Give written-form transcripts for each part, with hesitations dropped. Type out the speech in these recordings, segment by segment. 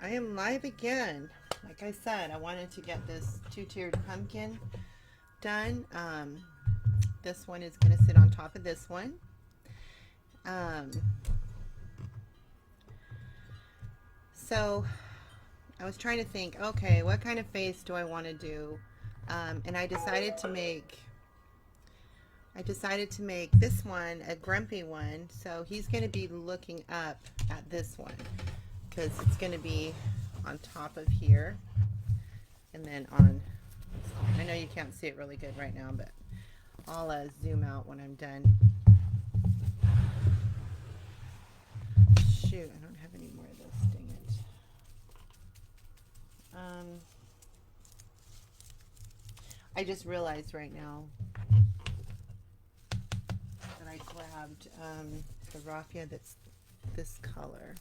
I am live again. Like I said, I wanted to get this two-tiered pumpkin done. This one is going to sit on top of this one. So I was trying to think, okay, what kind of face do I want to do? And I decided to make this one a grumpy one. So he's going to be looking up at this one because it's going to be on top of here, and then on, I know you can't see it really good right now, but I'll zoom out when I'm done. Shoot, I don't have any more of this, dang it. I just realized right now that I grabbed the raffia that's this color.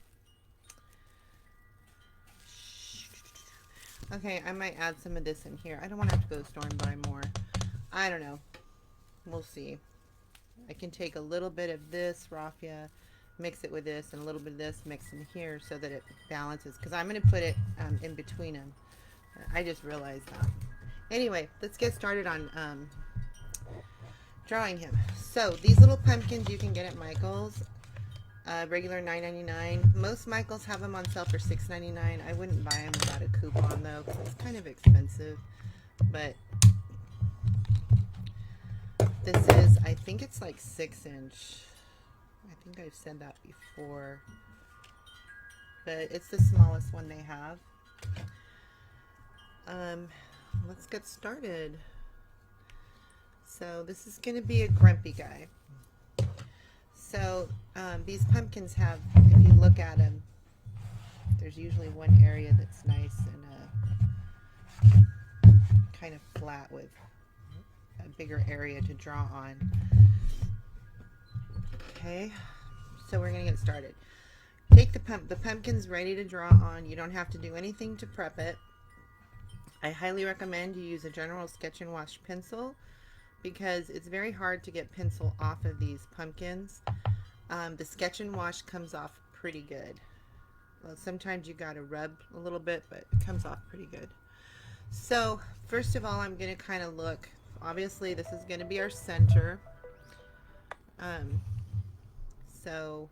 Okay, I might add some of this in here. I don't want to have to go to the store and buy more. I don't know. We'll see. I can take a little bit of this raffia, mix it with this, and a little bit of this, mix in here so that it balances. Because I'm going to put it in between them. I just realized that. Anyway, let's get started on drawing him. So these little pumpkins you can get at Michael's. Regular $9.99. Most Michaels have them on sale for $6.99. I wouldn't buy them without a coupon though, because it's kind of expensive. But this is, I think it's like 6-inch. I think I've said that before. But it's the smallest one they have. Let's get started. So this is going to be a grumpy guy. So these pumpkins have, if you look at them, there's usually one area that's nice and kind of flat with a bigger area to draw on. Okay, so we're going to get started. Take the pumpkin's ready to draw on. You don't have to do anything to prep it. I highly recommend you use a general sketch and wash pencil, because it's very hard to get pencil off of these pumpkins. The sketch and wash comes off pretty good. Well, sometimes you gotta rub a little bit, but it comes off pretty good. So first of all, I'm gonna kind of look, obviously this is gonna be our center. So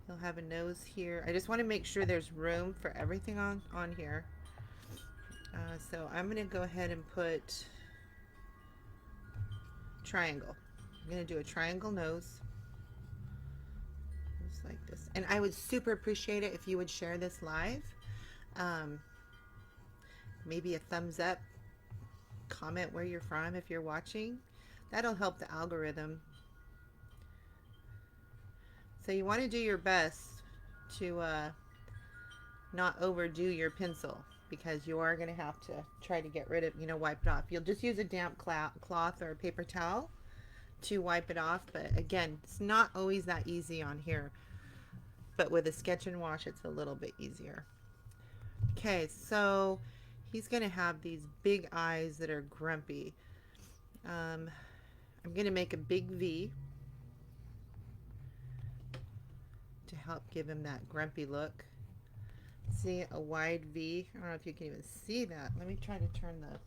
he'll have a nose here. I just want to make sure there's room for everything on here. So I'm gonna go ahead and put triangle. I'm going to do a triangle nose. Just like this. And I would super appreciate it if you would share this live. Maybe a thumbs up. Comment where you're from if you're watching. That'll help the algorithm. So you want to do your best to not overdo your pencil, because you are going to have to try to get rid of, wipe it off. You'll just use a damp cloth or a paper towel to wipe it off. But again, it's not always that easy on here. But with a sketch and wash, it's a little bit easier. Okay, so he's going to have these big eyes that are grumpy. I'm going to make a big V to help give him that grumpy look. See, a wide V. I don't know if you can even see that. Let me try to turn the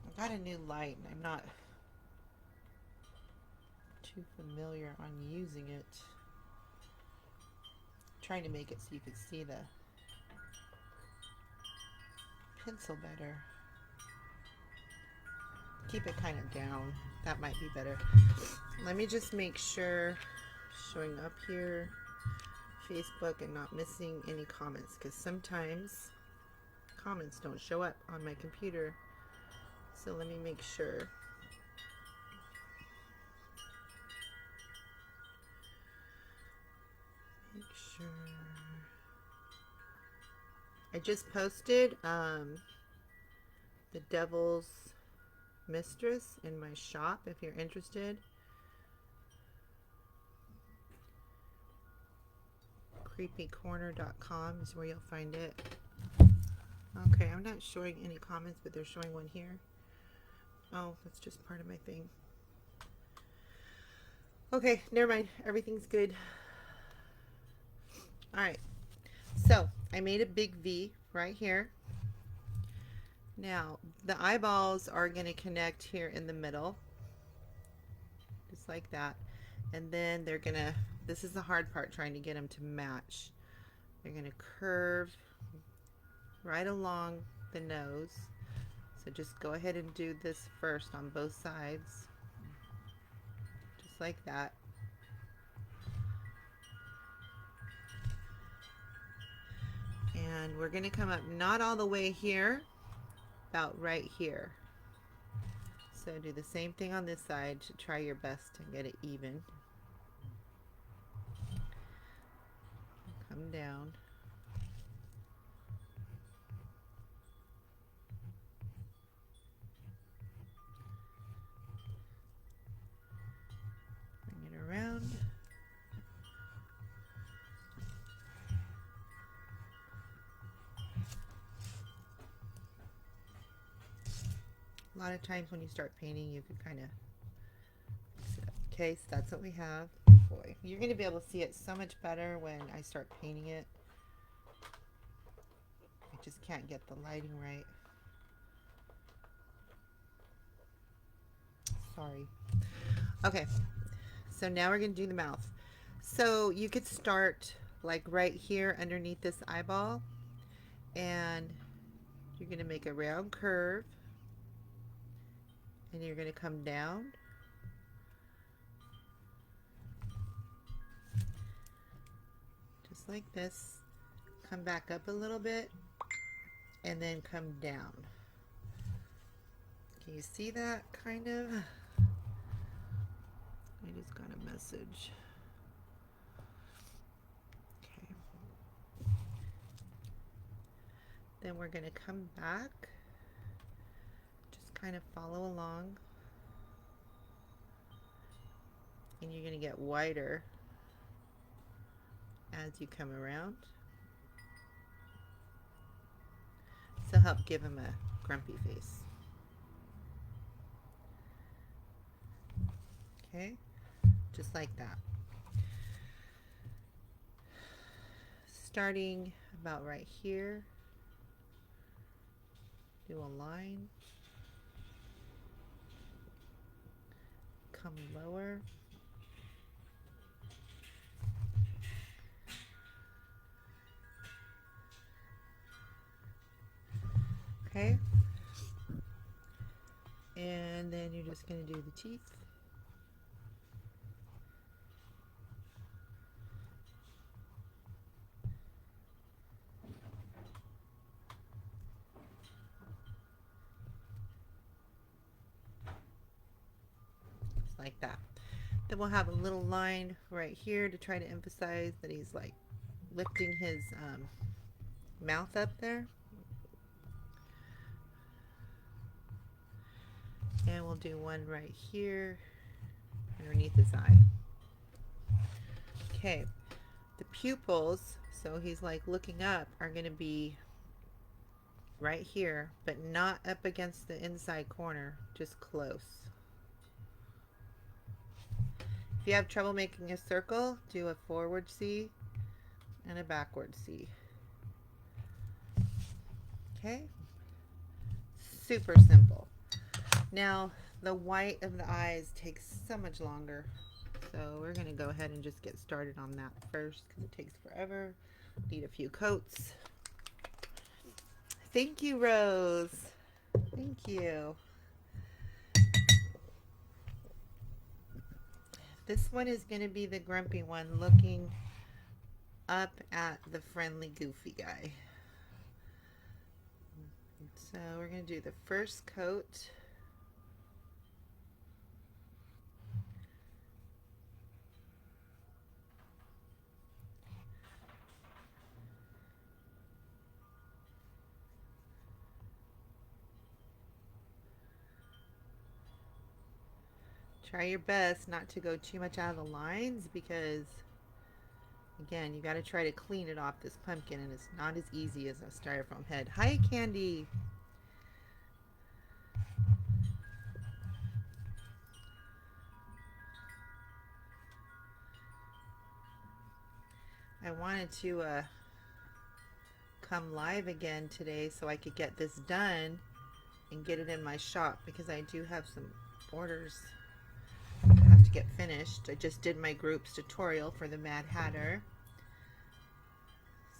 I got a new light and I'm not too familiar on using it. I'm trying to make it so you can see the pencil better. Keep it kind of down. That might be better. Let me just make sure showing up here Facebook and not missing any comments, because sometimes comments don't show up on my computer. So let me make sure. I just posted the Devil's Mistress in my shop if you're interested. creepycorner.com is where you'll find it. Okay, I'm not showing any comments, but they're showing one here. Oh, that's just part of my thing. Okay, never mind. Everything's good. All right. So I made a big V right here. Now the eyeballs are going to connect here in the middle, just like that. And then they're going to, this is the hard part, trying to get them to match. They're going to curve right along the nose. So just go ahead and do this first on both sides, just like that. And we're going to come up not all the way here, about right here. So do the same thing on this side to try your best to get it even. Come down. Bring it around. A lot of times when you start painting, you can kind of mix it up. Okay, so that's what we have. Boy, you're going to be able to see it so much better when I start painting it. I just can't get the lighting right. Sorry. Okay, so now we're going to do the mouth. So you could start like right here underneath this eyeball, and you're going to make a round curve, and you're going to come down, just like this, come back up a little bit, and then come down. Can you see that kind of? I just got a message. Okay. Then we're going to come back, just kind of follow along, and you're going to get wider as you come around. So help give him a grumpy face. Okay, just like that. Starting about right here, do a line, come lower, okay, and then you're just going to do the teeth. Like that. Then we'll have a little line right here to try to emphasize that he's like lifting his mouth up there. And we'll do one right here underneath his eye. Okay, the pupils, so he's like looking up, are going to be right here, but not up against the inside corner, just close. If you have trouble making a circle, do a forward C and a backward C. Okay? Super simple. Now, the white of the eyes takes so much longer. So we're going to go ahead and just get started on that first because it takes forever. Need a few coats. Thank you, Rose. Thank you. This one is going to be the grumpy one looking up at the friendly goofy guy. So we're going to do the first coat. Try your best not to go too much out of the lines because, again, you got to try to clean it off this pumpkin, and it's not as easy as a styrofoam head. Hi, Candy. I wanted to come live again today so I could get this done and get it in my shop, because I do have some orders I have to get finished. I just did my groups tutorial for the Mad Hatter.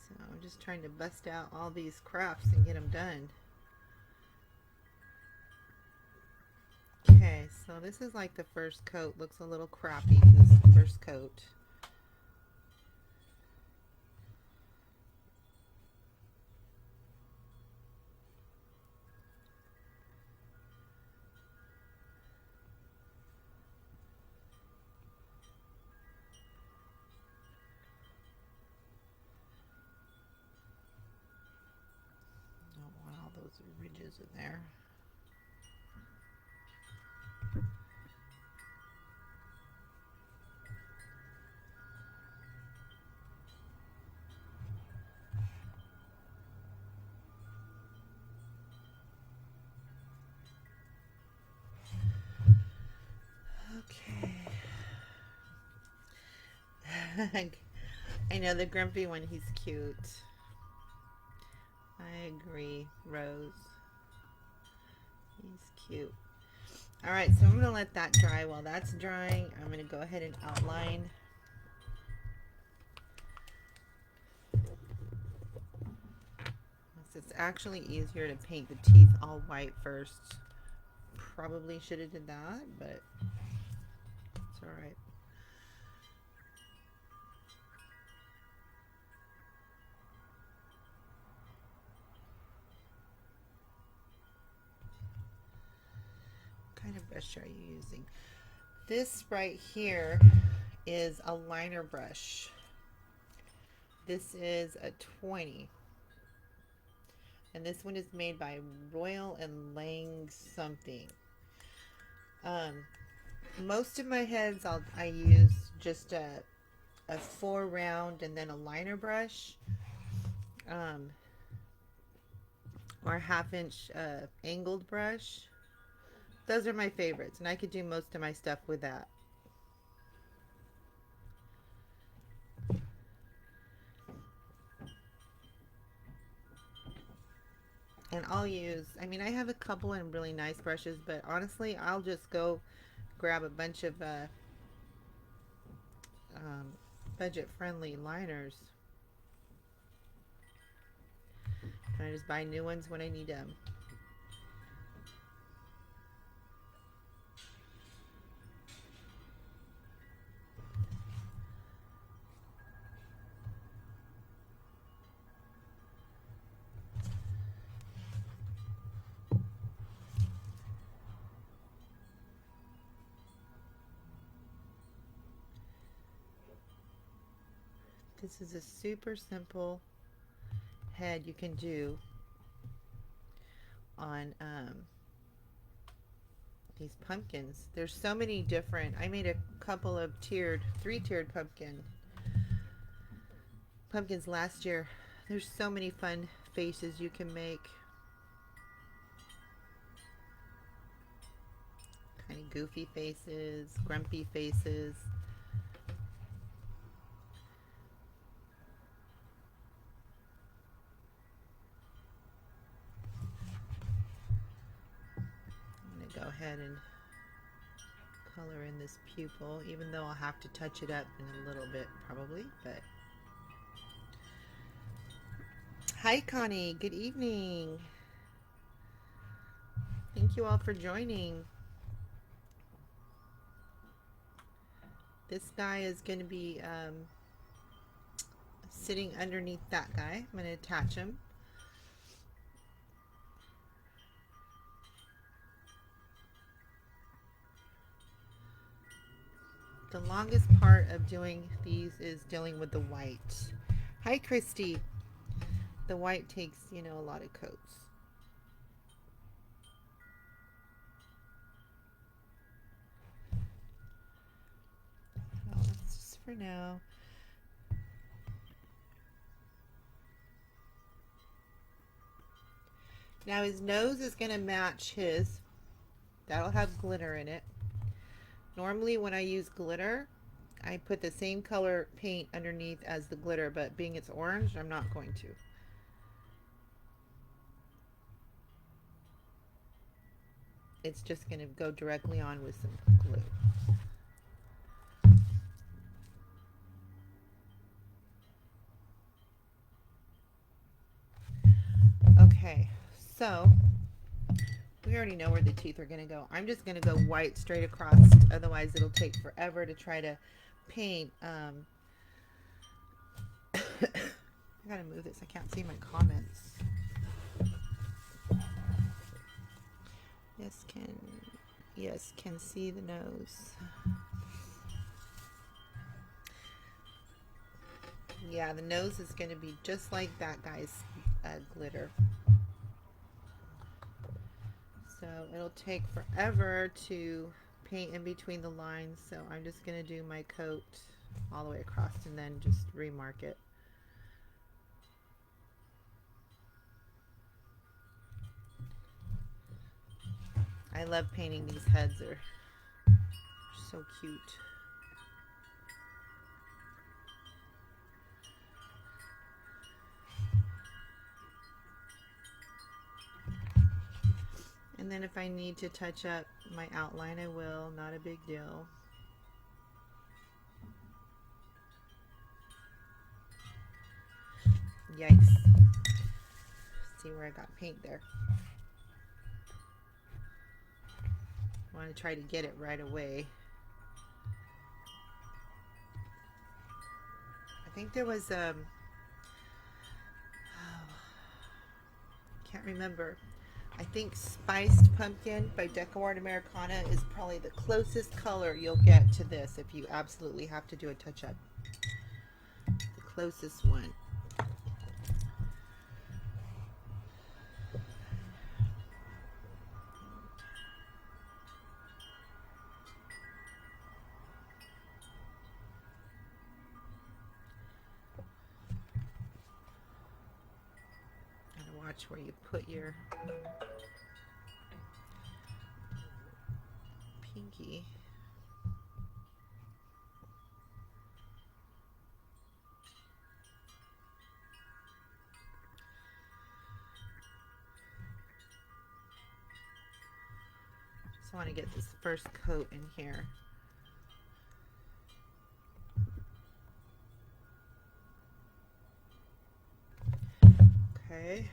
So I'm just trying to bust out all these crafts and get them done. Okay, so this is like the first coat. Looks a little crappy because it's the first coat. Don't want all those ridges in there. Okay. I know the grumpy one, he's cute. I agree, Rose. He's cute. Alright, so I'm going to let that dry. While that's drying, I'm going to go ahead and outline. It's actually easier to paint the teeth all white first. Probably should have did that, but it's alright. What kind of brush are you using? This right here is a liner brush. This is a 20. And this one is made by Royal and Lang something. Most of my heads I use just a 4 round and then a liner brush, or a 1/2 inch angled brush. Those are my favorites, and I could do most of my stuff with that. And I'll use, I mean, I have a couple of really nice brushes, but honestly, I'll just go grab a bunch of budget-friendly liners. And I just buy new ones when I need them. This is a super simple head you can do on these pumpkins. There's so many different. I made a couple of 3-tiered pumpkins last year. There's so many fun faces you can make. Kind of goofy faces, grumpy faces. Go ahead and color in this pupil, even though I'll have to touch it up in a little bit probably. But hi Connie, good evening. Thank you all for joining. This guy is going to be sitting underneath that guy. I'm going to attach him. The longest part of doing these is dealing with the white. Hi Christy. The white takes, you know, a lot of coats. Oh, that's just for now. Now his nose is going to match his. That'll have glitter in it. Normally when I use glitter, I put the same color paint underneath as the glitter, but being it's orange, I'm not going to. It's just going to go directly on with some glue. Okay, so we already know where the teeth are going to go. I'm just going to go white straight across, otherwise it'll take forever to try to paint. I gotta move this, I can't see my comments. Yes, can see the nose. Yeah, the nose is going to be just like that guy's glitter. So it'll take forever to paint in between the lines, so I'm just going to do my coat all the way across and then just remark it. I love painting these heads, they're so cute. And then if I need to touch up my outline, I will, not a big deal. Yikes. See where I got paint there. I want to try to get it right away. I think there was can't remember. I think Spiced Pumpkin by DecoArt Americana is probably the closest color you'll get to this if you absolutely have to do a touch-up. The closest one. Watch where you put your pinky. Just want to get this first coat in here. Okay.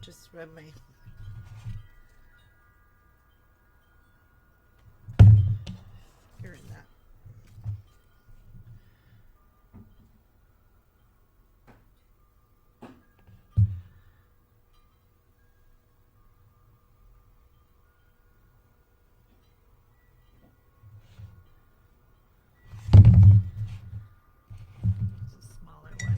Just rub my finger in that. It's a smaller one.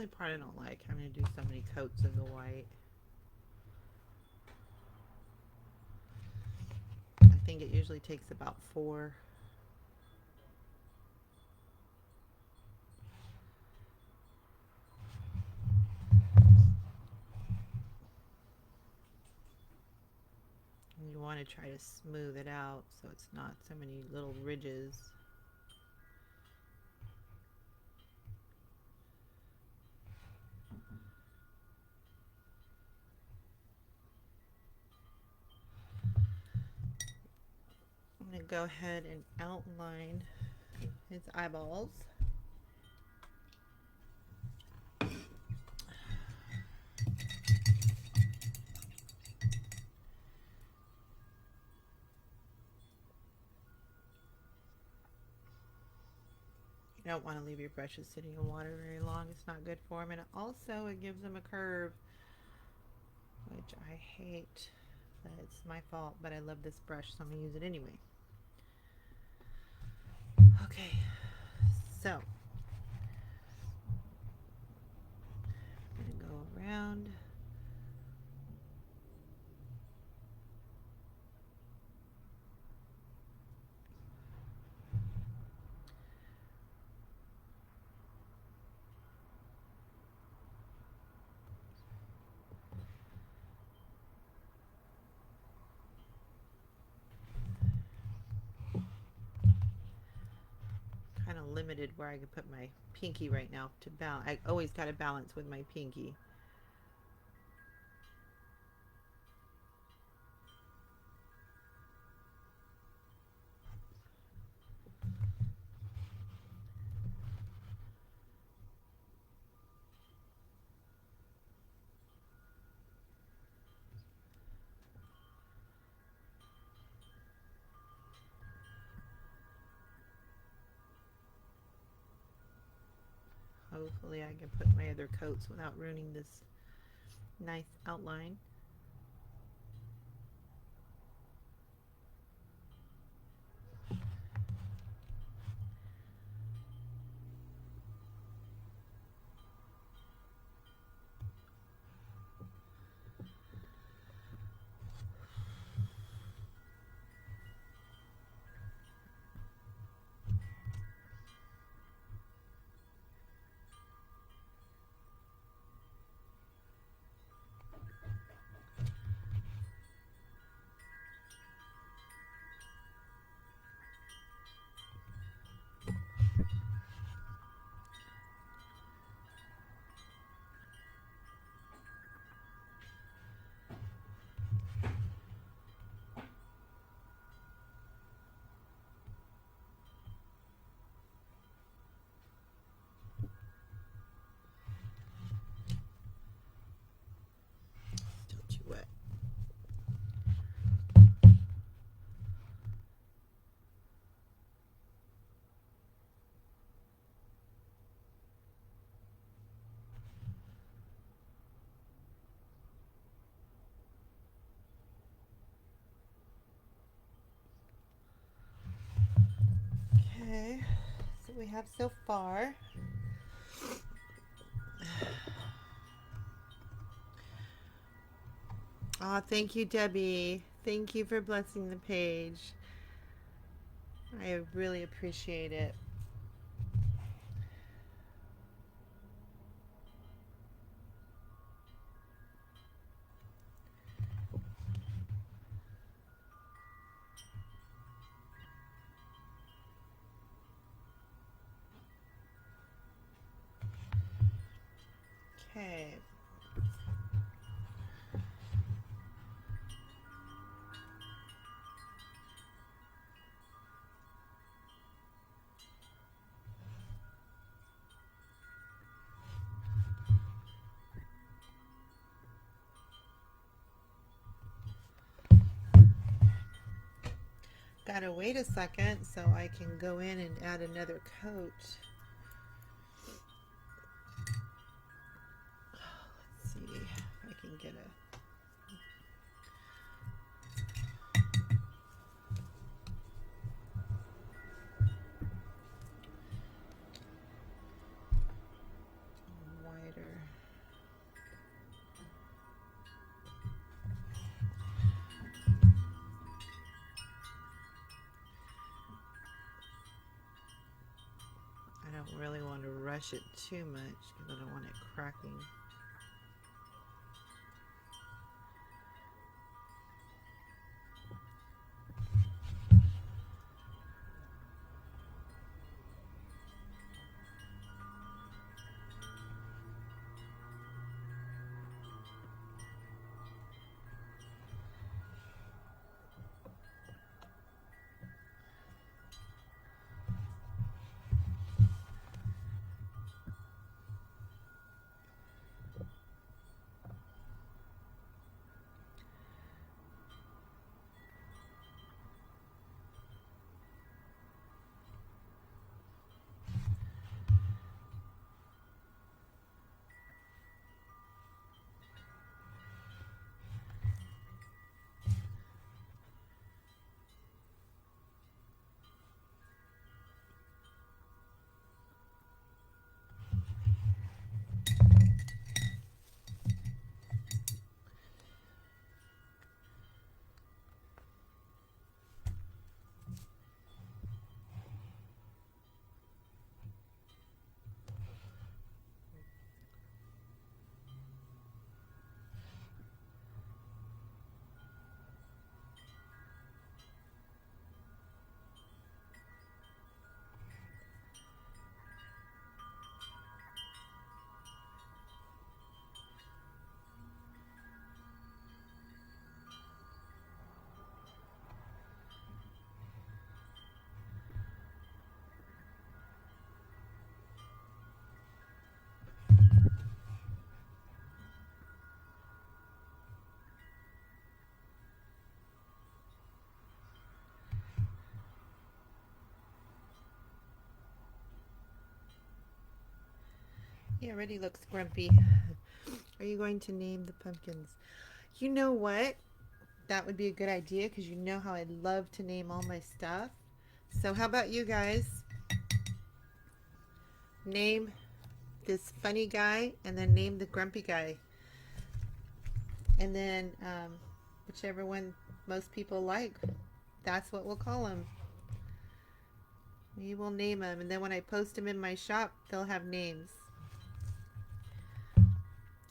only part I don't like, having to do so many coats of the white. I think it usually takes about 4. And you want to try to smooth it out so it's not so many little ridges. I'm going to go ahead and outline his eyeballs. You don't want to leave your brushes sitting in water very long. It's not good for them. And also it gives them a curve, which I hate. But it's my fault, but I love this brush, so I'm going to use it anyway. Okay, so I'm going to go around. Kind of limited where I can put my pinky right now to balance. I always got to balance with my pinky. Hopefully I can put my other coats without ruining this nice outline. Still too wet. Okay, so we have so far. Oh, thank you, Debbie. Thank you for blessing the page. I really appreciate it. Okay. Gotta wait a second so I can go in and add another coat. Let's see if I can get a wider. don't really want to rush it too much because I don't want it cracking. He already looks grumpy. Are you going to name the pumpkins? You know what? That would be a good idea because you know how I love to name all my stuff. So how about you guys? Name this funny guy and then name the grumpy guy. And then whichever one most people like, that's what we'll call him. We will name them, and then when I post them in my shop, they'll have names.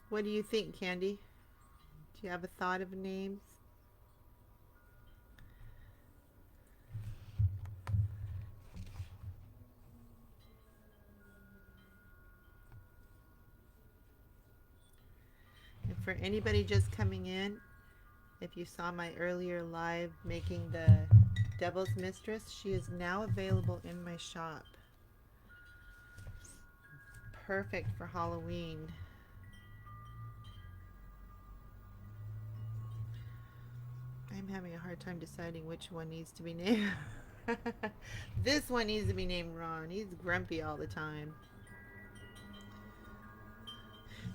What do you think, Candy? Do you have a thought of names? And for anybody just coming in, if you saw my earlier live making the Devil's Mistress, she is now available in my shop. Perfect for Halloween. I'm having a hard time deciding which one needs to be named. This one needs to be named Ron. He's grumpy all the time.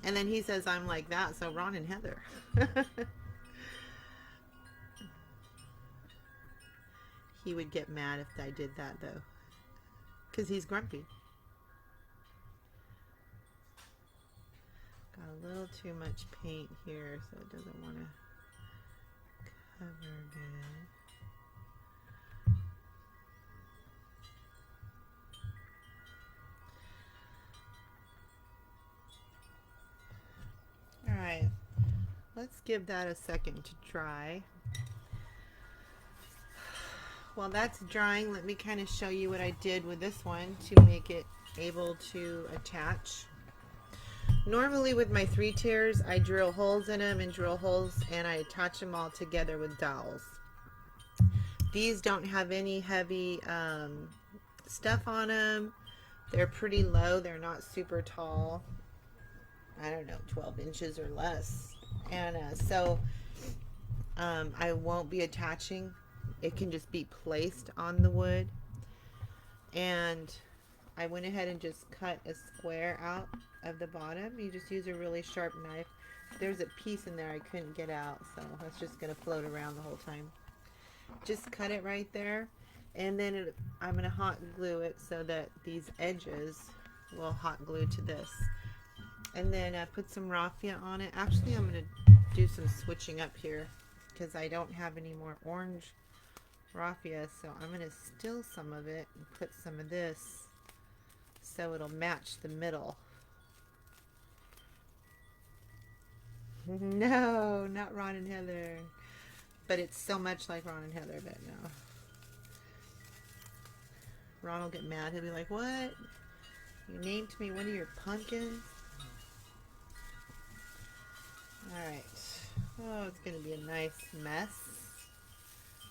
And then he says I'm like that, so Ron and Heather. He would get mad if I did that though, because he's grumpy. Got a little too much paint here, so it doesn't want to cover good. Alright, let's give that a second to dry. While that's drying, let me kind of show you what I did with this one to make it able to attach. Normally with my 3 tiers, I drill holes in them and drill holes and I attach them all together with dowels. These don't have any heavy stuff on them. They're pretty low. They're not super tall. I don't know, 12 inches or less. And so I won't be attaching. It can just be placed on the wood. And I went ahead and just cut a square out of the bottom. You just use a really sharp knife. There's a piece in there I couldn't get out, so it's just going to float around the whole time. Just cut it right there, and then I'm going to hot glue it so that these edges will hot glue to this. And then put some raffia on it. Actually, I'm going to do some switching up here because I don't have any more orange raffia, so I'm going to still some of it and put some of this so it'll match the middle. No, not Ron and Heather. But it's so much like Ron and Heather, but no. Ron will get mad. He'll be like, what? You named me one of your pumpkins? Alright. Oh, it's going to be a nice mess.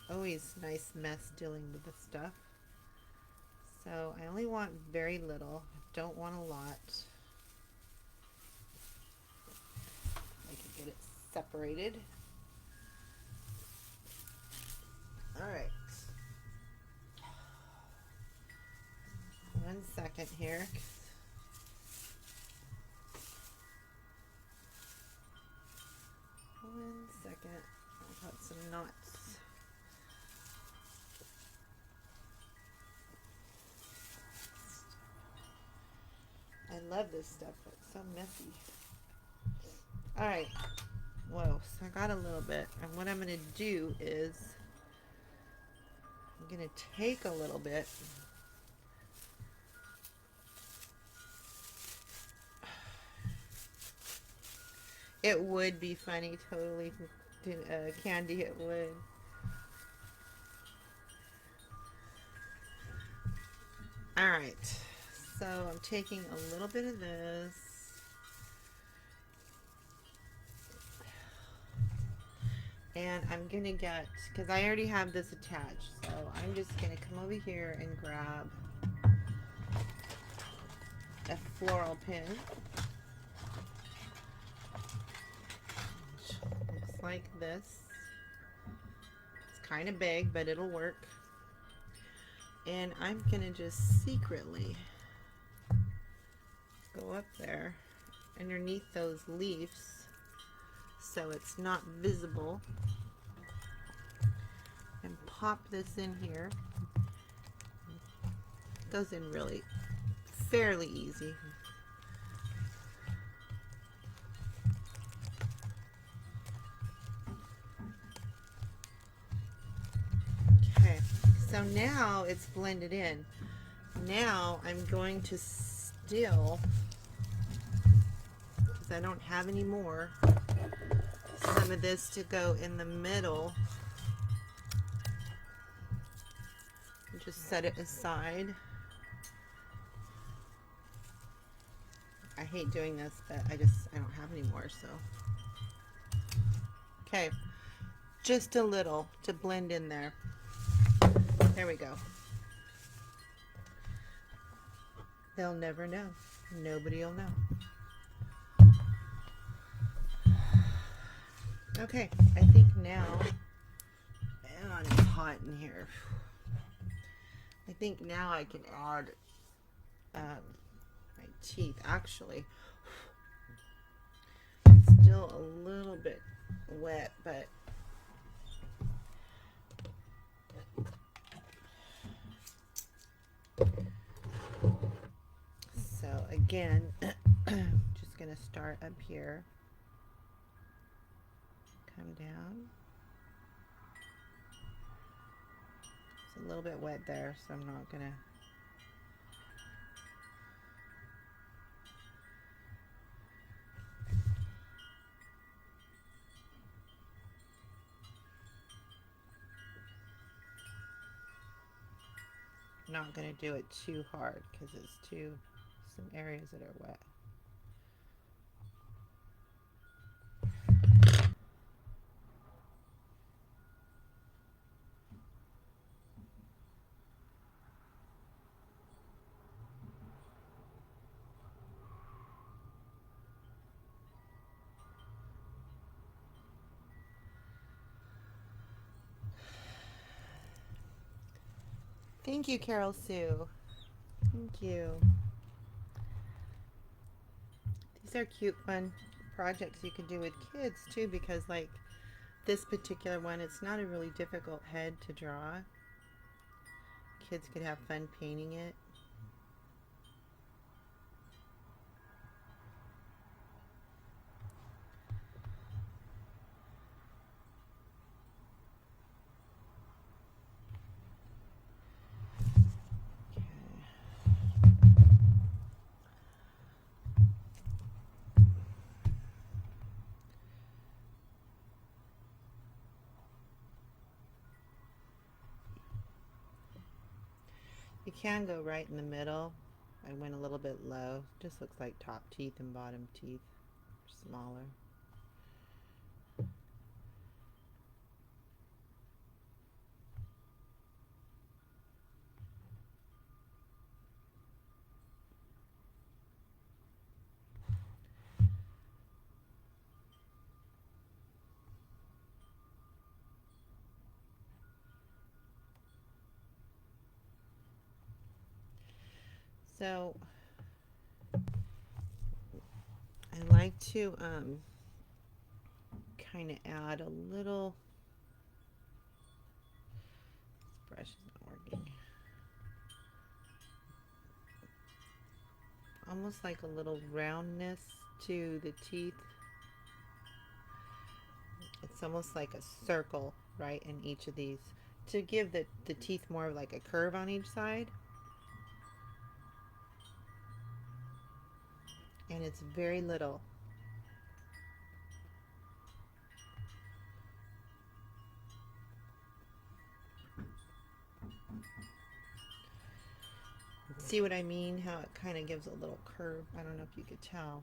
Always nice mess dealing with this stuff. So I only want very little. Don't want a lot. I can get it separated. Alright. 1 second here. One second. I've got some knots. I love this stuff, but it's so messy. Alright. Whoa, so I got a little bit. And what I'm going to do is I'm going to take a little bit. It would be funny, totally, Candy, it would. Alright, so I'm taking a little bit of this. And I'm going to get, because I already have this attached, so I'm just going to come over here and grab a floral pin. Looks like this. It's kind of big, but it'll work. And I'm going to just secretly go up there underneath those leaves so it's not visible. And pop this in here. It goes in really fairly easy. Okay, so now it's blended in. Now I'm going to still, because I don't have any more, some of this to go in the middle. Just set it aside. I hate doing this, but I don't have any more, so. Okay, just a little to blend in there. There we go. They'll never know. Nobody will know. Okay, I think now, and it's hot in here. I think now I can add my teeth. Actually, it's still a little bit wet, but so again, just gonna start up here, come down. It's a little bit wet there, so I'm not gonna. Not gonna do it too hard because it's some areas that are wet. Thank you, Carol Sue. Thank you. These are cute, fun projects you can do with kids too, because like this particular one, it's not a really difficult head to draw. Kids could have fun painting it. can go right in the middle. I went a little bit low. Just looks like top teeth and bottom teeth are smaller. So I like to kind of add a little, this brush is not working, almost like a little roundness to the teeth. It's almost like a circle right in each of these to give the teeth more of like a curve on each side. And it's very little. See what I mean? How it kind of gives a little curve. I don't know if you could tell.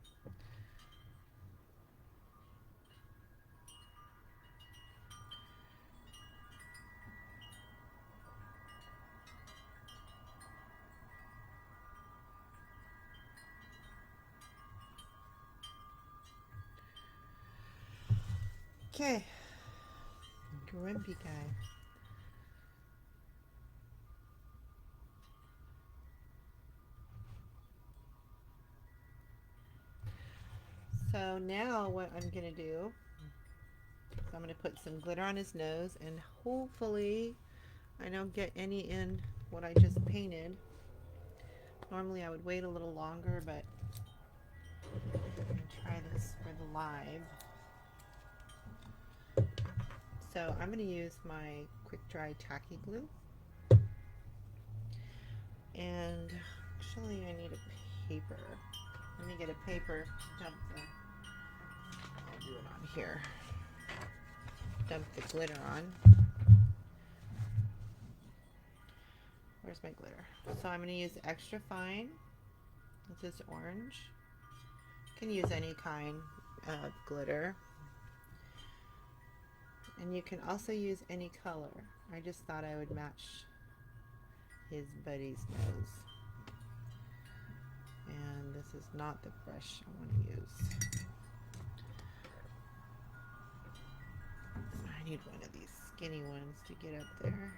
Okay, grumpy guy. So now what I'm going to do is I'm going to put some glitter on his nose, and hopefully I don't get any in what I just painted. Normally I would wait a little longer, but I'm going to try this for the live. So I'm going to use my quick dry tacky glue, and actually I need a paper. Let me get a paper, dump the, I'll do it on here, dump the glitter on. Where's my glitter? So I'm going to use extra fine, this is orange. You can use any kind of glitter. And you can also use any color. I just thought I would match his buddy's nose. And this is not the brush I want to use. I need one of these skinny ones to get up there.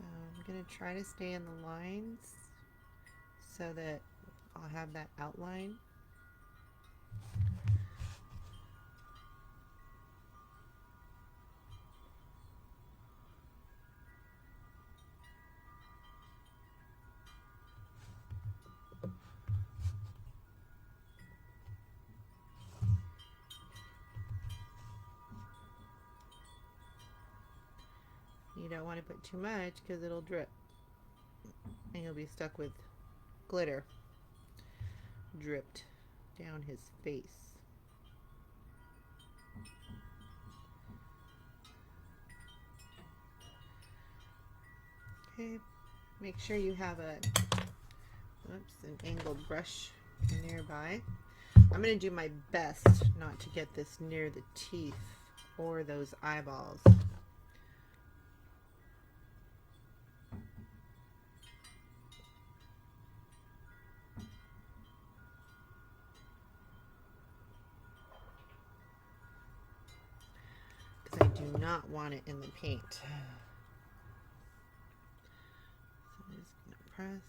I'm going to try to stay in the lines so that I'll have that outline. You don't want to put too much because it'll drip and you'll be stuck with glitter dripped down his face. Okay, make sure you have an angled brush nearby. I'm going to do my best not to get this near the teeth or those eyeballs. I do not want it in the paint. So I'm just going to press.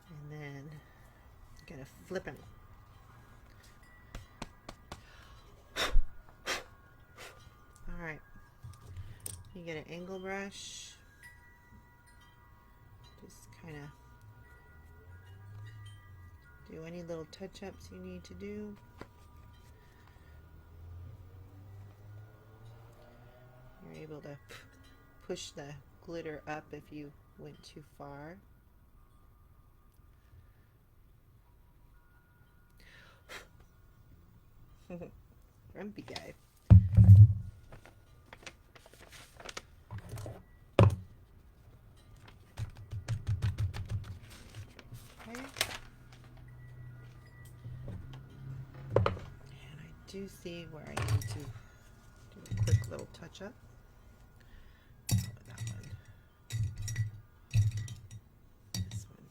And then I'm going to flip him. Alright. You get an angle brush. Just kind of do any little touch-ups you need to do. You're able to push the glitter up if you went too far. Grumpy guy. Okay. And I do see where I need to do a quick little touch up. Oh, that one. This one.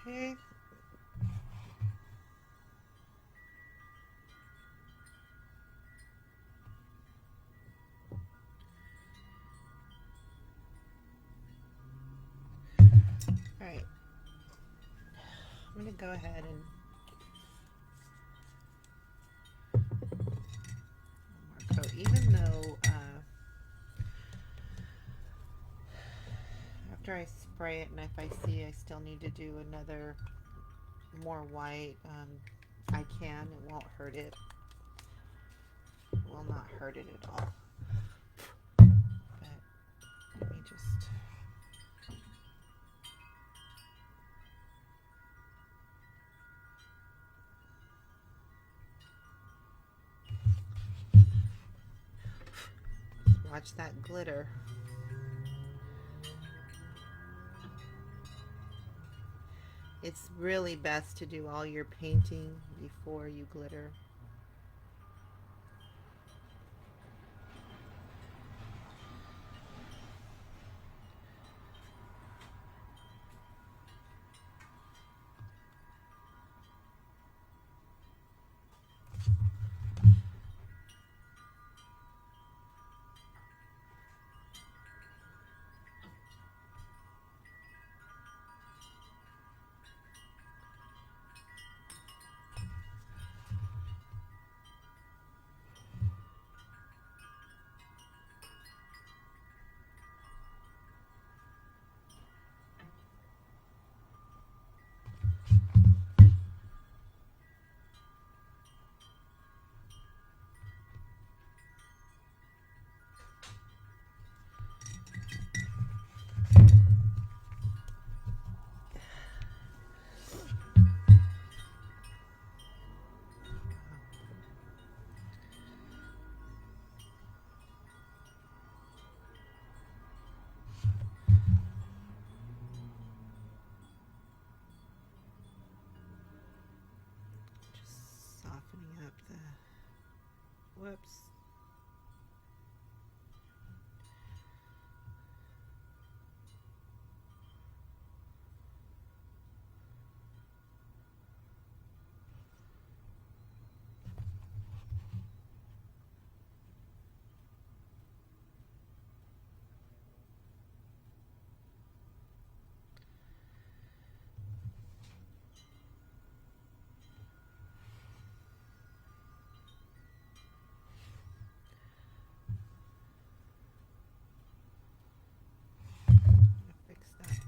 Okay. All right. I'm going to go ahead and one more coat, even though after I spray it, and if I see I still need to do another more white, I can. It won't hurt it. It will not hurt it at all. But let me just... watch that glitter. It's really best to do all your painting before you glitter. Softening up the, whoops. Fix that.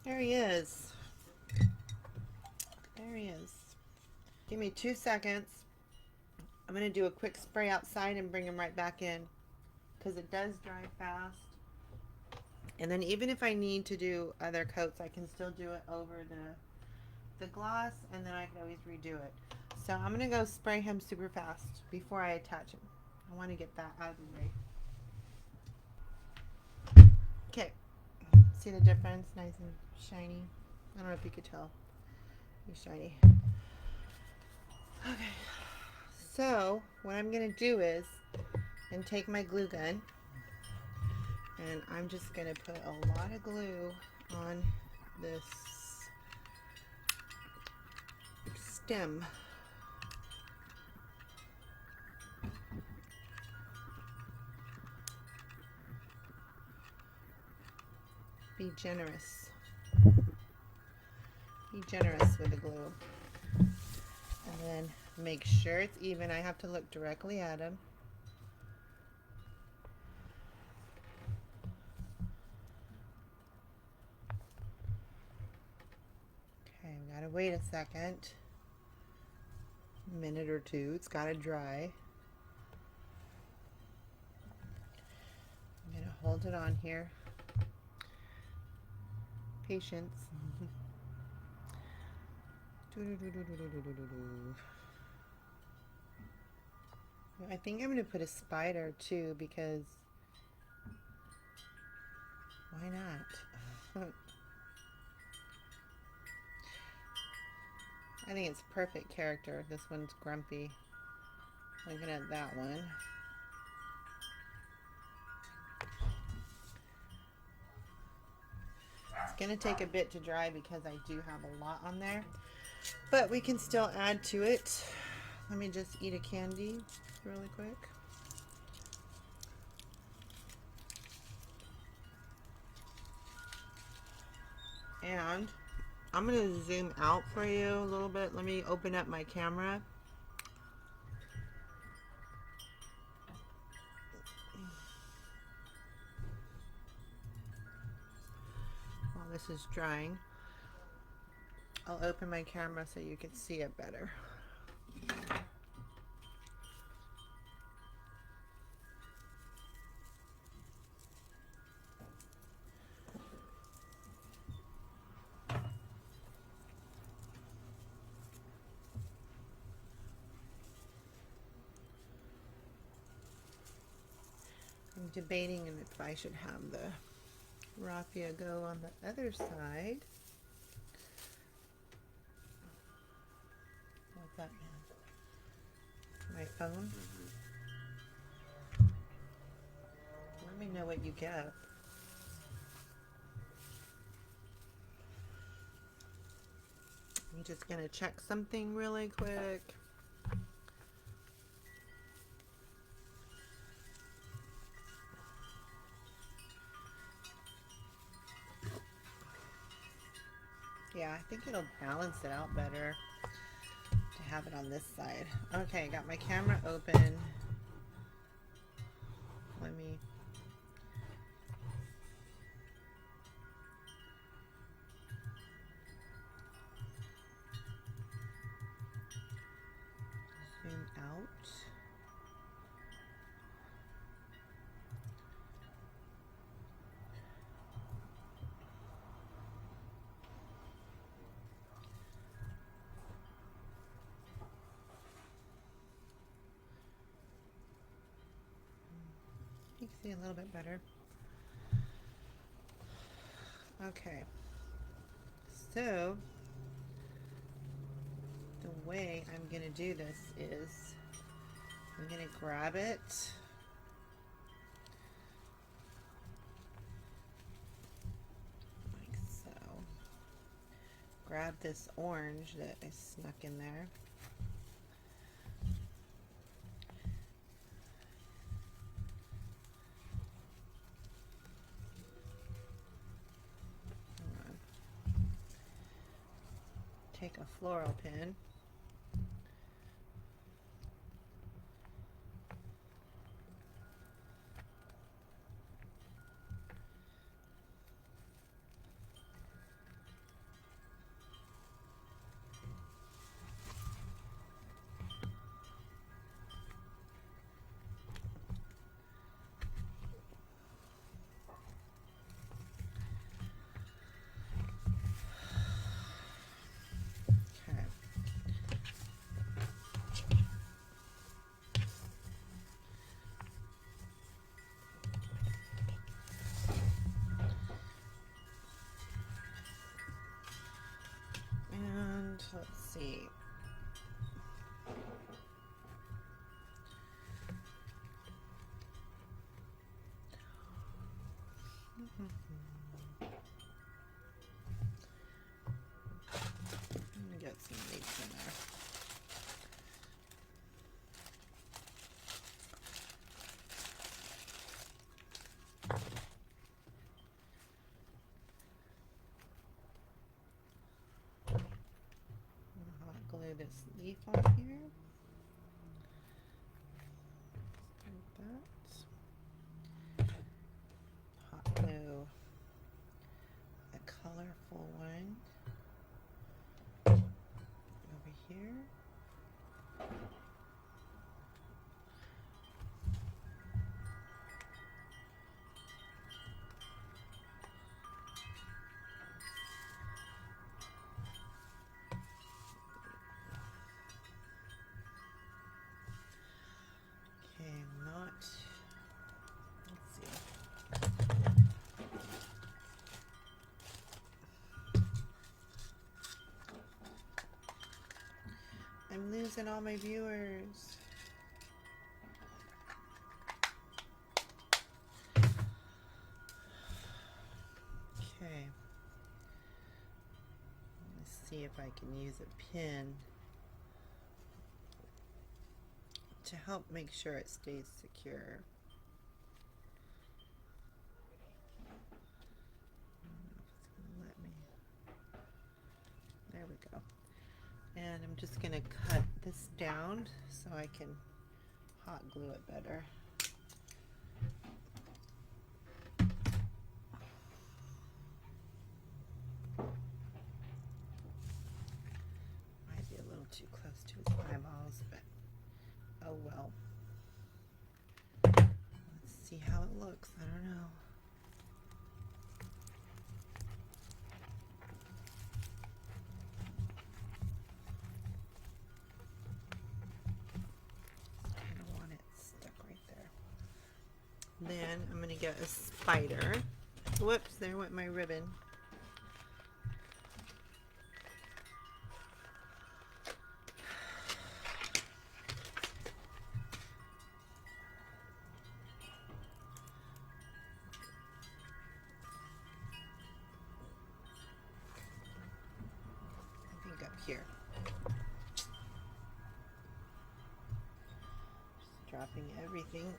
There he is. There he is. Give me 2 seconds. I'm going to do a quick spray outside and bring them right back in because it does dry fast. And then even if I need to do other coats, I can still do it over the gloss, and then I can always redo it. So I'm going to go spray him super fast before I attach him. I want to get that out of the way. Okay. See the difference? Nice and shiny. I don't know if you could tell. He's shiny. Okay. So what I'm going to do is, and take my glue gun, and I'm just going to put a lot of glue on this stem. Be generous. Be generous with the glue. And then make sure it's even. I have to look directly at him. Okay, we gotta wait a second. A minute or two. It's gotta dry. I'm gonna hold it on here. Patience. I think I'm going to put a spider too, because why not? I think it's perfect character. This one's grumpy. Looking at that one. It's going to take a bit to dry because I do have a lot on there, but we can still add to it. Let me just eat a candy really quick. And I'm going to zoom out for you a little bit. Let me open up my camera. While this is drying, I'll open my camera so you can see it better. I'm debating if I should have the raffia go on the other side. What's that, man? My phone? Let me know what you get. I'm just gonna check something really quick. Yeah, I think it'll balance it out better to have it on this side. Okay, got my camera open. Let me... zoom out. You can see a little bit better. Okay, so the way I'm gonna do this is I'm gonna grab it, like so. Grab this orange that I snuck in there. Take a floral pin. Let's see. Get some leaves in there. Hot glue this leaf on here. Like that. Hot glue a colorful one over here. Okay, let's see. I'm losing all my viewers. Okay. Let's see if I can use a pin to help make sure it stays secure. Let me. There we go. And I'm just going to cut this down so I can hot glue it better. Might be a little too close to his eyeballs, but oh well. Let's see how it looks. I don't know. Then I'm going to get a spider. Whoops, there went my ribbon. I think up here. Just dropping everything.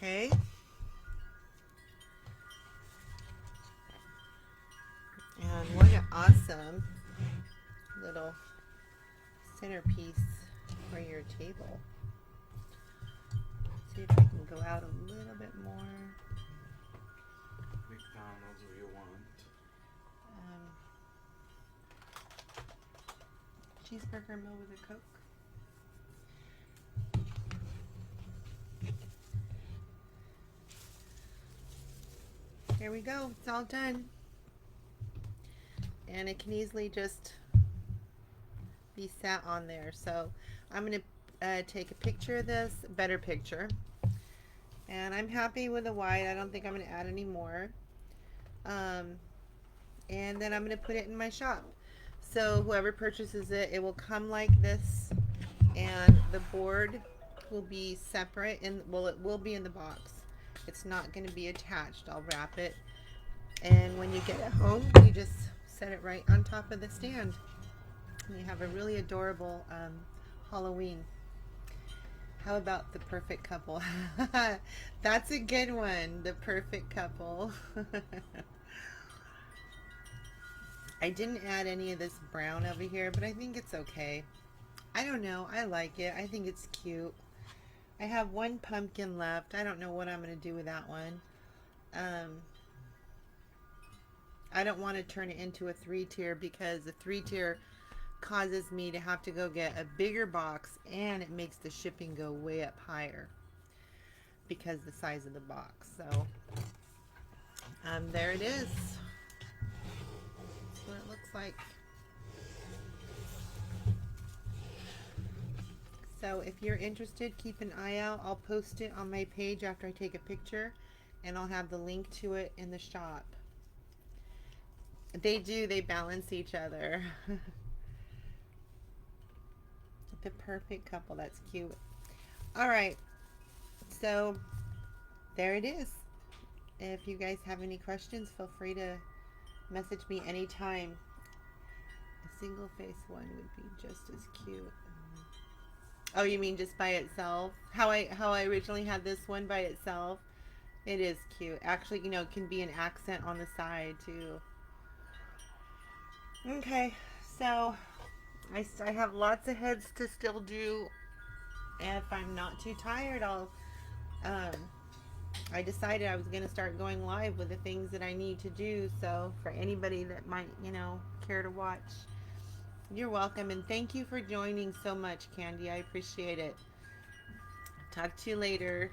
Okay. And what an awesome little centerpiece for your table. Let's see if I can go out a little bit more. McDonald's or you want? Cheeseburger meal with a Coke. Here we go. It's all done. And it can easily just be sat on there. So I'm going to take a picture of this, a better picture. And I'm happy with the white. I don't think I'm going to add any more. And then I'm going to put it in my shop. So whoever purchases it, it will come like this. And the board will be separate. And well, it will be in the box. It's not going to be attached. I'll wrap it, and when you get it home, you just set it right on top of the stand. And you have a really adorable Halloween. How about the perfect couple? That's a good one. The perfect couple. I didn't add any of this brown over here, but I think it's okay. I don't know. I like it. I think it's cute. I have one pumpkin left. I don't know what I'm going to do with that one. I don't want to turn it into a 3-tier because the 3-tier causes me to have to go get a bigger box, and it makes the shipping go way up higher because the size of the box. So there it is. That's what it looks like. So if you're interested, keep an eye out. I'll post it on my page after I take a picture, and I'll have the link to it in the shop. They balance each other. The perfect couple. That's cute. All right, so there it is. If you guys have any questions, feel free to message me anytime. A single face one would be just as cute. Oh, you mean just by itself? How I originally had this one by itself? It is cute. Actually, you know, it can be an accent on the side too. Okay, so I have lots of heads to still do. If I'm not too tired, I decided I was going to start going live with the things that I need to do. So for anybody that might, you know, care to watch, you're welcome. And thank you for joining so much, Candy. I appreciate it. Talk to you later.